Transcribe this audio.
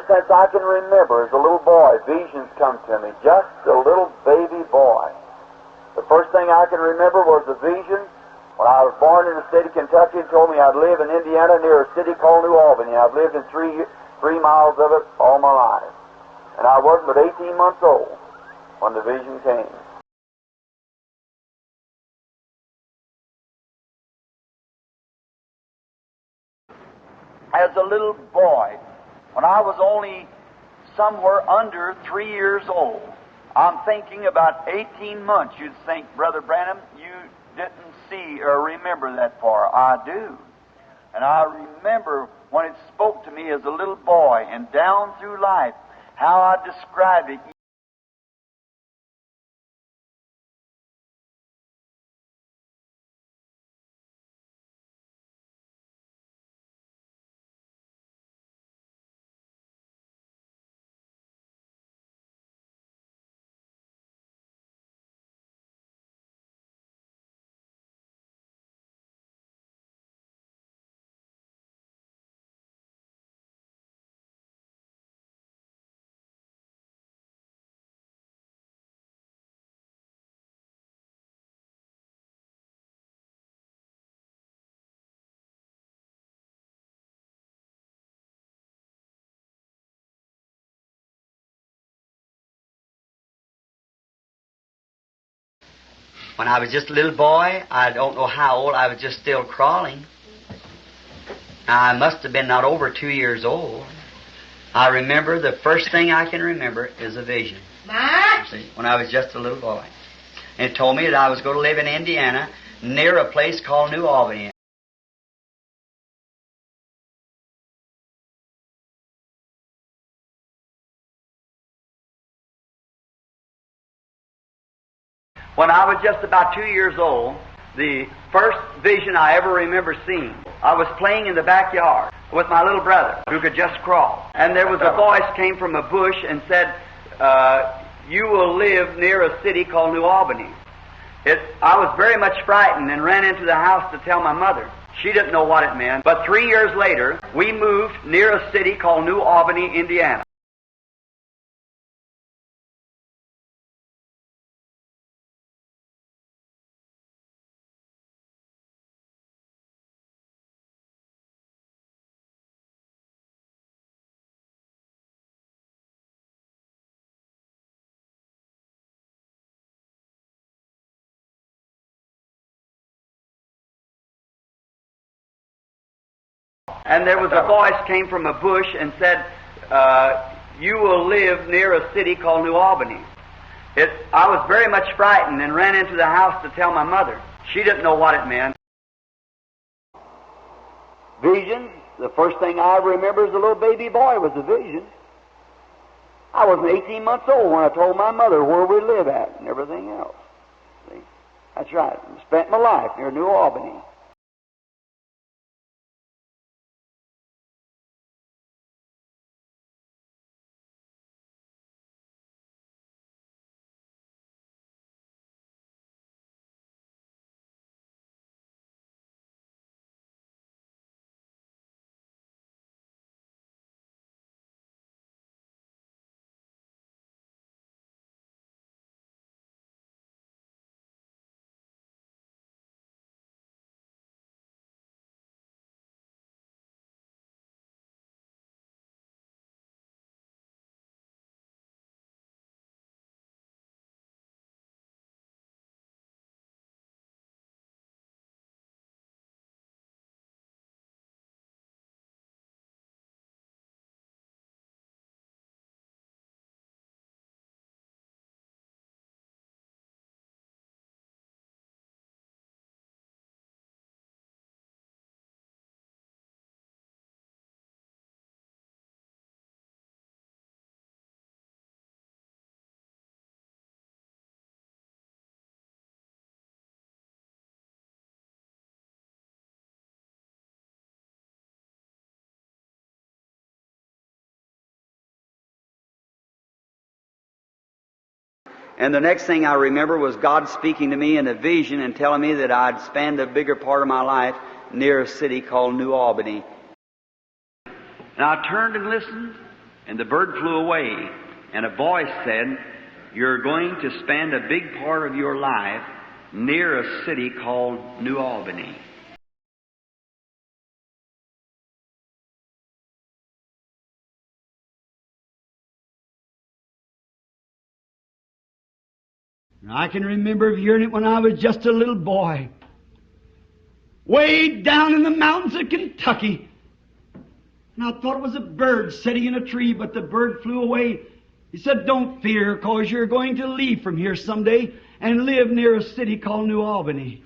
since I can remember, as a little boy, visions come to me, just a little baby boy. The first thing I can remember was a vision when I was born in the state of Kentucky and told me I'd live in Indiana near a city called New Albany. I've lived in 3 miles of it all my life. And I wasn't but 18 months old when the vision came. As a little boy, when I was only somewhere under 3 years old, I'm thinking about 18 months. You'd think, Brother Branham, you didn't see or remember that far. I do. And I remember when it spoke to me as a little boy and down through life, how I described it. When I was just a little boy, I don't know how old, I was just still crawling. I must have been not over 2 years old. I remember, the first thing I can remember is a vision. See, when I was just a little boy. And it told me that I was going to live in Indiana near a place called New Albany. When I was just about 2 years old, the first vision I ever remember seeing, I was playing in the backyard with my little brother who could just crawl. And there was a voice came from a bush and said, you will live near a city called New Albany. I was very much frightened and ran into the house to tell my mother. She didn't know what it meant. But 3 years later, we moved near a city called New Albany, Indiana. And there was a voice came from a bush and said, you will live near a city called New Albany. I was very much frightened and ran into the house to tell my mother. She didn't know what it meant. Visions, the first thing I remember as a little baby boy was a vision. I wasn't 18 months old when I told my mother where we live at and everything else. See? That's right. I spent my life near New Albany. And the next thing I remember was God speaking to me in a vision and telling me that I'd spend a bigger part of my life near a city called New Albany. And I turned and listened, and the bird flew away, and a voice said, "You're going to spend a big part of your life near a city called New Albany." I can remember hearing it when I was just a little boy, way down in the mountains of Kentucky. And I thought it was a bird sitting in a tree, but the bird flew away. He said, "Don't fear, 'cause you're going to leave from here someday and live near a city called New Albany."